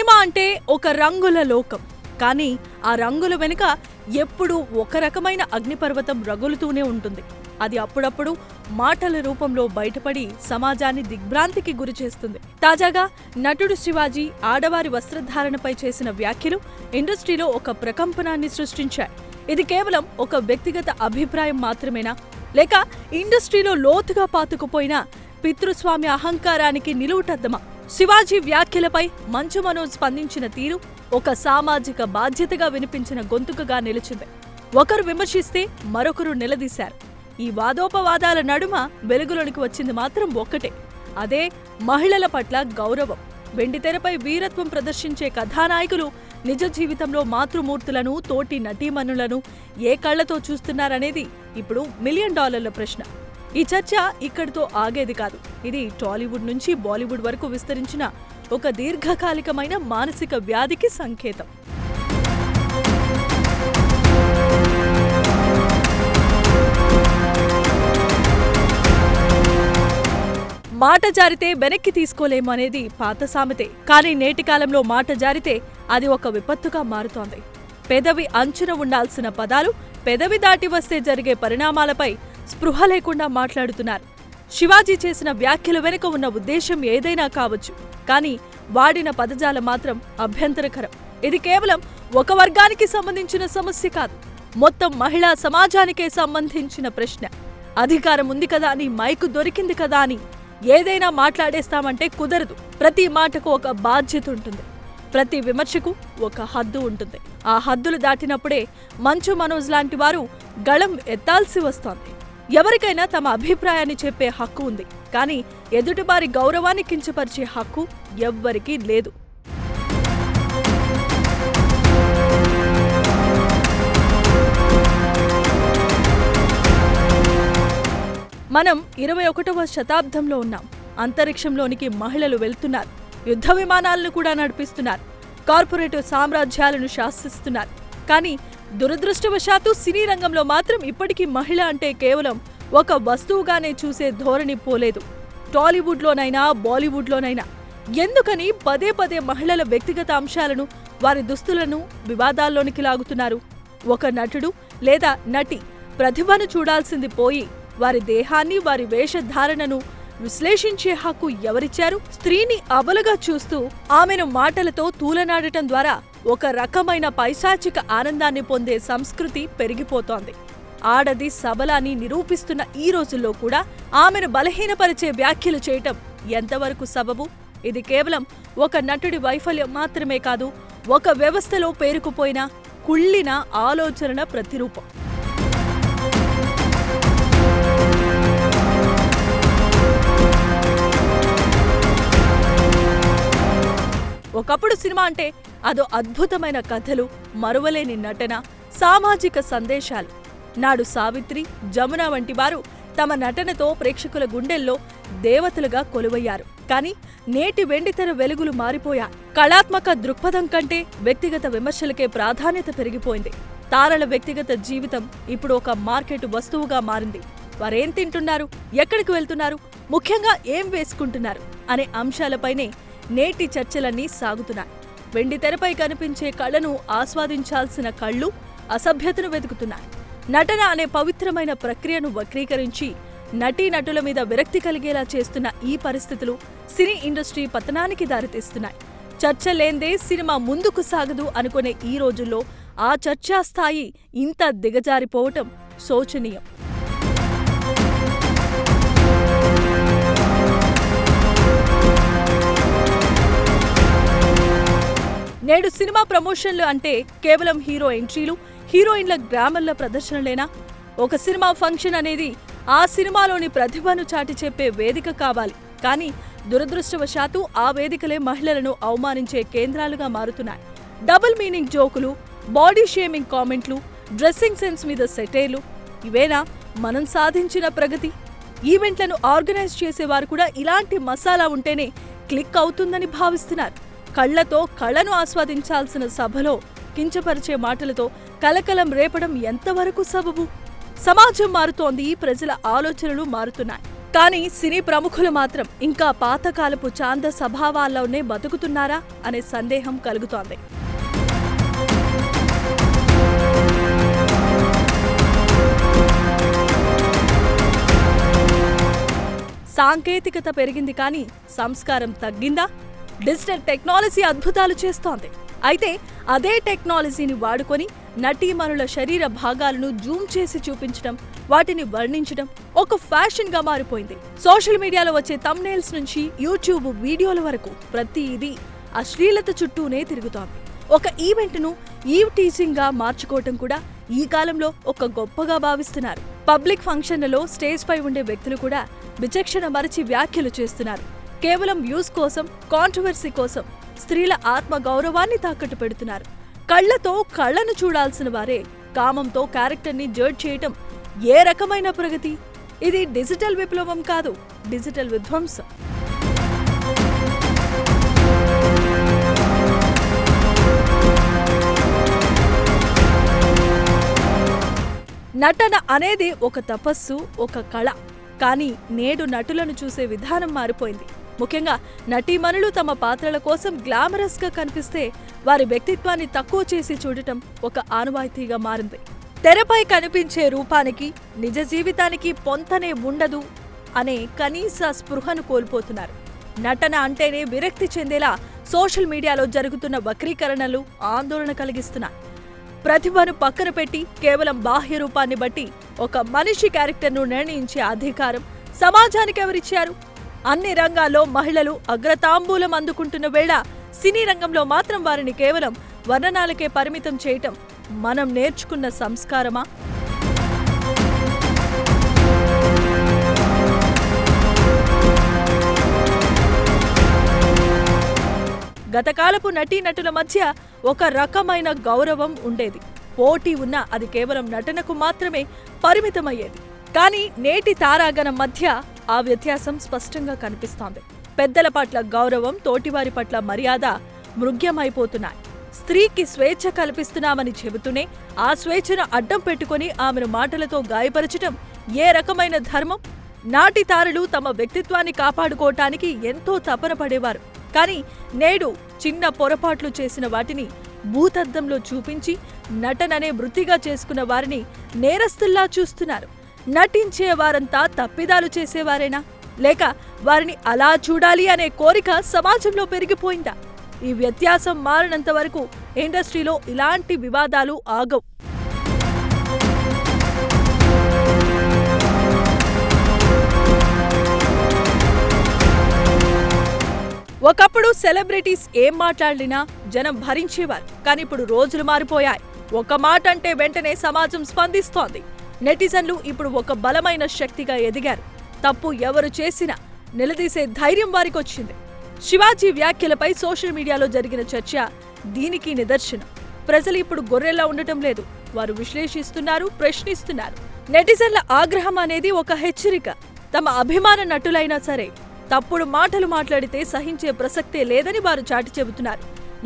Cinema అంటే ఒక రంగుల లోకం. కానీ ఆ రంగుల వెనుక ఎప్పుడూ ఒక రకమైన అగ్నిపర్వతం రగులుతూనే ఉంటుంది. అది అప్పుడప్పుడు మాటల రూపంలో బయటపడి సమాజాన్ని దిగ్భ్రాంతికి గురిచేస్తుంది. తాజాగా నటుడు శివాజీ ఆడవారి వస్త్రధారణపై చేసిన వ్యాఖ్యలు ఇండస్ట్రీలో ఒక ప్రకంపనాన్ని సృష్టించాయి. ఇది కేవలం ఒక వ్యక్తిగత అభిప్రాయం మాత్రమేనా, లేక ఇండస్ట్రీలో లోతుగా పాతుకుపోయిన పితృస్వామ్య అహంకారానికి నిలువుటద్దమా? శివాజీ వ్యాఖ్యలపై మంచు మనోజ్ స్పందించిన తీరు ఒక సామాజిక బాధ్యతగా వినిపించిన గొంతుకగా నిలిచింది. ఒకరు విమర్శిస్తే మరొకరు నిలదీశారు. ఈ వాదోపవాదాల నడుమ వెలుగులోనికి వచ్చింది మాత్రం ఒక్కటే, అదే మహిళల పట్ల గౌరవం. వెండితెరపై వీరత్వం ప్రదర్శించే కథానాయకులు నిజ జీవితంలో మాతృమూర్తులను, తోటి నటీమణులను ఏ కళ్లతో చూస్తున్నారనేది ఇప్పుడు $1 మిలియన్ ప్రశ్న. ఈ చర్చ ఇక్కడితో ఆగేది కాదు. ఇది టాలీవుడ్ నుంచి బాలీవుడ్ వరకు విస్తరించిన ఒక దీర్ఘకాలికమైన మానసిక వ్యాధికి సంకేతం. మాట జారితే వెనక్కి తీసుకోలేము అనేది పాత సామెతే. కానీ నేటి కాలంలో మాట జారితే అది ఒక విపత్తుగా మారుతోంది. పెదవి అంచున ఉండాల్సిన పదాలు పెదవి దాటి వస్తే జరిగే పరిణామాలపై స్పృహ లేకుండా మాట్లాడుతున్నారు. శివాజీ చేసిన వ్యాఖ్యల వెనుక ఉన్న ఉద్దేశం ఏదైనా కావచ్చు, కానీ వాడిన పదజాలం మాత్రం అభ్యంతరకరం. ఇది కేవలం ఒక వర్గానికి సంబంధించిన సమస్య కాదు, మొత్తం మహిళా సమాజానికే సంబంధించిన ప్రశ్న. అధికారం ఉంది కదా అని, మైకు దొరికింది కదా అని ఏదైనా మాట్లాడేస్తామంటే కుదరదు. ప్రతి మాటకు ఒక బాధ్యత ఉంటుంది, ప్రతి విమర్శకు ఒక హద్దు ఉంటుంది. ఆ హద్దులు దాటినప్పుడే మంచు మనోజ్ లాంటి వారు గళం ఎత్తాల్సి వస్తోంది. ఎవరికైనా తమ అభిప్రాయాన్ని చెప్పే హక్కు ఉంది, కానీ ఎదుటివారి గౌరవాన్ని కించపరిచే హక్కు ఎవ్వరికీ లేదు. మనం 21వ శతాబ్దంలో ఉన్నాం. అంతరిక్షంలోనికి మహిళలు వెళ్తున్నారు, యుద్ధ విమానాలను కూడా నడిపిస్తున్నారు, కార్పొరేట్ సామ్రాజ్యాలను శాసిస్తున్నారు. కానీ దురదృష్టవశాత్తు సినీ రంగంలో మాత్రం ఇప్పటికీ మహిళ అంటే కేవలం ఒక వస్తువుగానే చూసే ధోరణి పోలేదు. టాలీవుడ్లోనైనా బాలీవుడ్లోనైనా ఎందుకని పదే పదే మహిళల వ్యక్తిగత అంశాలను, వారి దుస్తులను వివాదాల్లోనికి లాగుతున్నారు? ఒక నటుడు లేదా నటి ప్రతిభను చూడాల్సింది పోయి వారి దేహాన్ని, వారి వేషధారణను విశ్లేషించే హక్కు ఎవరిచ్చారు? స్త్రీని అబలగా చూస్తూ ఆమెను మాటలతో తూలనాడటం ద్వారా ఒక రకమైన పైశాచిక ఆనందాన్ని పొందే సంస్కృతి పెరిగిపోతోంది. ఆడది సబలాన్ని నిరూపిస్తున్న ఈ రోజుల్లో కూడా ఆమెను బలహీనపరిచే వ్యాఖ్యలు చేయటం ఎంతవరకు సబబు? ఇది కేవలం ఒక నటుడి వైఫల్యం మాత్రమే కాదు, ఒక వ్యవస్థలో పేరుకుపోయిన కుళ్ళిన ఆలోచనల ప్రతిరూపం. ఒకప్పుడు సినిమా అంటే అదో అద్భుతమైన కథలు, మరువలేని నటన, సామాజిక సందేశాలు. నాడు సావిత్రి, జమున వంటి వారు తమ నటనతో ప్రేక్షకుల గుండెల్లో దేవతలుగా కొలువయ్యారు. కానీ నేటి వెండితెర వెలుగులు మారిపోయాయి. కళాత్మక దృక్పథం కంటే వ్యక్తిగత విమర్శలకే ప్రాధాన్యత పెరిగిపోయింది. తారల వ్యక్తిగత జీవితం ఇప్పుడు ఒక మార్కెట్ వస్తువుగా మారింది. వారేం తింటున్నారు, ఎక్కడికి వెళ్తున్నారు, ముఖ్యంగా ఏం వేసుకుంటున్నారు అనే అంశాలపైనే నేటి చర్చలన్నీ సాగుతున్నాయి. వెండితెరపై కనిపించే కళను ఆస్వాదించాల్సిన కళ్ళు అసభ్యతను వెతుకుతున్నాయి. నటన అనే పవిత్రమైన ప్రక్రియను వక్రీకరించి నటీనటుల మీద విరక్తి కలిగేలా చేస్తున్న ఈ పరిస్థితులు సినీ ఇండస్ట్రీ పతనానికి దారితీస్తున్నాయి. చర్చ లేందే సినిమా ముందుకు సాగదు అనుకునే ఈ రోజుల్లో ఆ చర్చా స్థాయి ఇంత దిగజారిపోవటం శోచనీయం. నేడు సినిమా ప్రమోషన్లు అంటే కేవలం హీరో ఎంట్రీలు, హీరోయిన్ల గ్రామర్ల ప్రదర్శనలేనా? ఒక సినిమా ఫంక్షన్ అనేది ఆ సినిమాలోని ప్రతిభను చాటి చెప్పే వేదిక కావాలి. కానీ దురదృష్టవశాత్తు ఆ వేదికలే మహిళలను అవమానించే కేంద్రాలుగా మారుతున్నాయి. డబుల్ మీనింగ్ జోకులు, బాడీ షేమింగ్ కామెంట్లు, డ్రెస్సింగ్ సెన్స్ మీద సెటైర్లు, ఇవేనా మనం సాధించిన ప్రగతి? ఈవెంట్లను ఆర్గనైజ్ చేసేవారు కూడా ఇలాంటి మసాలా ఉంటేనే క్లిక్ అవుతుందని భావిస్తున్నారు. కళ్లతో కళను ఆస్వాదించాల్సిన సభలో కించపరిచే మాటలతో కలకలం రేపడం ఎంతవరకు సబబు? సమాజం మారుతోంది, ప్రజల ఆలోచనలు మారుతున్నాయి. కానీ సినీ ప్రముఖులు మాత్రం ఇంకా పాతకాలపు చాంద స్వభావాల్లోనే బతుకుతున్నారా అనే సందేహం కలుగుతోంది. సాంకేతికత పెరిగింది కానీ సంస్కారం తగ్గిందా? డిజిటల్ టెక్నాలజీ అద్భుతాలు చేస్తోంది. అయితే అదే టెక్నాలజీని వాడుకొని నటీమణుల శరీర భాగాలను జూమ్ చేసి చూపించడం, వాటిని వర్ణించడం ఒక ఫ్యాషన్ గా మారిపోయింది. సోషల్ మీడియాలో వచ్చే థంబ్నెయిల్స్ నుంచి యూట్యూబ్ వీడియోల వరకు ప్రతిదీ అశ్లీలత చుట్టూనే తిరుగుతోంది. ఒక ఈవెంట్ ను ఈవ్ టీజింగ్ గా మార్చుకోవటం కూడా ఈ కాలంలో ఒక గొప్పగా భావిస్తున్నారు. పబ్లిక్ ఫంక్షన్లలో స్టేజ్ పై ఉండే వ్యక్తులు కూడా విచక్షణ మరచి వ్యాఖ్యలు చేస్తున్నారు. కేవలం వ్యూస్ కోసం, కాంట్రవర్సీ కోసం స్త్రీల ఆత్మ గౌరవాన్ని తాకట్టు పెడుతున్నారు. కళ్లతో కళ్లను చూడాల్సిన వారే కామంతో క్యారెక్టర్ని జడ్జ్ చేయటం ఏ రకమైన ప్రగతి? ఇది డిజిటల్ విప్లవం కాదు, డిజిటల్ విధ్వంసం. నటన అనేది ఒక తపస్సు, ఒక కళ. కానీ నేడు నటులను చూసే విధానం మారిపోయింది. ముఖ్యంగా నటీమణులు తమ పాత్రల కోసం గ్లామరస్ గా కనిపిస్తే వారి వ్యక్తిత్వాన్ని తక్కువ చేసి చూడటం ఒక ఆనవాయితీగా మారింది. తెరపై కనిపించే రూపానికి నిజ జీవితానికి పొంతనే ఉండదు అనే కనీస స్పృహను కోల్పోతున్నారు. నటన అంటేనే విరక్తి చెందేలా సోషల్ మీడియాలో జరుగుతున్న వక్రీకరణలు ఆందోళన కలిగిస్తున్నాయి. ప్రతిభను పక్కన పెట్టి కేవలం బాహ్య రూపాన్ని బట్టి ఒక మనిషి క్యారెక్టర్ను నిర్ణయించే అధికారం సమాజానికి ఎవరిచ్చారు? అన్ని రంగాల్లో మహిళలు అగ్రతాంబూలం అందుకుంటున్న వేళ సినీ రంగంలో మాత్రం వారిని కేవలం వర్ణనాలకే పరిమితం చేయటం మనం నేర్చుకున్న సంస్కారమా? గతకాలపు నటీనటుల మధ్య ఒక రకమైన గౌరవం ఉండేది. పోటీ ఉన్నా అది కేవలం నటనకు మాత్రమే పరిమితమయ్యేది. కానీ నేటి తారాగణం మధ్య ఆ వ్యత్యాసం స్పష్టంగా కనిపిస్తోంది. పెద్దల పట్ల గౌరవం, తోటివారి పట్ల మర్యాద మృగ్యమైపోతున్నాయి. స్త్రీకి స్వేచ్ఛ కల్పిస్తున్నామని చెబుతూనే ఆ స్వేచ్ఛను అడ్డం పెట్టుకుని ఆమెను మాటలతో గాయపరచటం ఏ రకమైన ధర్మం? నాటి తారలు తమ వ్యక్తిత్వాన్ని కాపాడుకోవటానికి ఎంతో తపన పడేవారు. కానీ నేడు చిన్న పొరపాట్లు చేసిన వాటిని భూతద్దంలో చూపించి నటననే వృత్తిగా చేసుకున్న వారిని నేరస్తుల్లా చూస్తున్నారు. నటించే వారంతా తప్పిదాలు చేసేవారేనా? లేక వారిని అలా చూడాలి అనే కోరిక సమాజంలో పెరిగిపోయిందా? ఈ వ్యత్యాసం మారినంత వరకు ఇండస్ట్రీలో ఇలాంటి వివాదాలు ఆగవు. ఒకప్పుడు సెలబ్రిటీస్ ఏం మాట్లాడినా జనం భరించేవారు. కానీ ఇప్పుడు రోజులు మారిపోయాయి. ఒక మాట అంటే వెంటనే సమాజం స్పందిస్తోంది. నెటిజన్లు ఇప్పుడు ఒక బలమైన శక్తిగా ఎదిగారు. తప్పు ఎవరు చేసినా నిలదీసే ధైర్యం వారికొచ్చింది. శివాజీ వ్యాఖ్యలపై సోషల్ మీడియాలో జరిగిన చర్చ దీనికి నిదర్శనం. ప్రజలు ఇప్పుడు గొర్రెల్లా ఉండటం లేదు, వారు విశ్లేషిస్తున్నారు, ప్రశ్నిస్తున్నారు. నెటిజన్ల ఆగ్రహం అనేది ఒక హెచ్చరిక. తమ అభిమాన నటులైనా సరే తప్పుడు మాటలు మాట్లాడితే సహించే ప్రసక్తే లేదని వారు చాటి చెబుతున్నారు.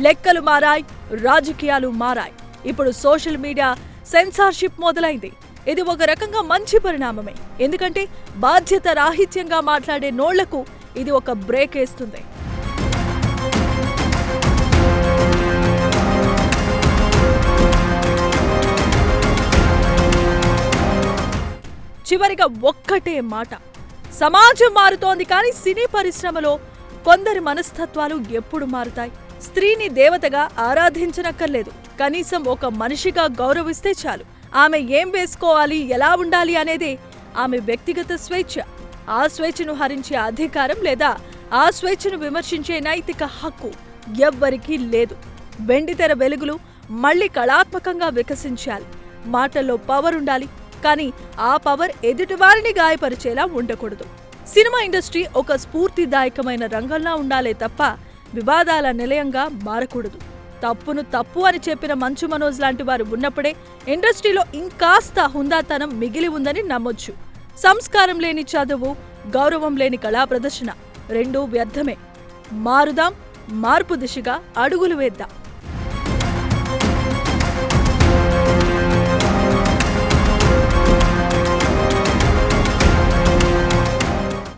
లెక్కలు మారాయి, రాజకీయాలు మారాయి. ఇప్పుడు సోషల్ మీడియా సెన్సార్షిప్ మొదలైంది. ఇది ఒక రకంగా మంచి పరిణామమే. ఎందుకంటే బాధ్యత రాహిత్యంగా మాట్లాడే నోళ్లకు ఇది ఒక బ్రేక్ వేస్తుంది. చివరిగా ఒక్కటే మాట, సమాజం మారుతోంది కానీ సినీ పరిశ్రమలో కొందరి మనస్తత్వాలు ఎప్పుడు మారుతాయి? స్త్రీని దేవతగా ఆరాధించనక్కర్లేదు, కనీసం ఒక మనిషిగా గౌరవిస్తే చాలు. ఆమె ఏం వేసుకోవాలి, ఎలా ఉండాలి అనేదే ఆమె వ్యక్తిగత స్వేచ్ఛ. ఆ స్వేచ్ఛను హరించే అధికారం లేదా ఆ స్వేచ్ఛను విమర్శించే నైతిక హక్కు ఎవ్వరికీ లేదు. వెండితెర వెలుగులు మళ్లీ కళాత్మకంగా వికసించాలి. మాటల్లో పవర్ ఉండాలి, కానీ ఆ పవర్ ఎదుటివారిని గాయపరిచేలా ఉండకూడదు. సినిమా ఇండస్ట్రీ ఒక స్ఫూర్తిదాయకమైన రంగంలా ఉండాలే తప్ప వివాదాల నిలయంగా మారకూడదు. తప్పును తప్పు అని చెప్పిన మంచు మనోజ్ లాంటి వారు ఉన్నప్పుడే ఇండస్ట్రీలో ఇంకాస్త హుందాతనం మిగిలి ఉందని నమ్మొచ్చు. సంస్కారం లేని చదువు, గౌరవం లేని కళా ప్రదర్శన రెండూ వ్యర్థమే. మారుదాం, మార్పు దిశగా అడుగులు వేద్దాం.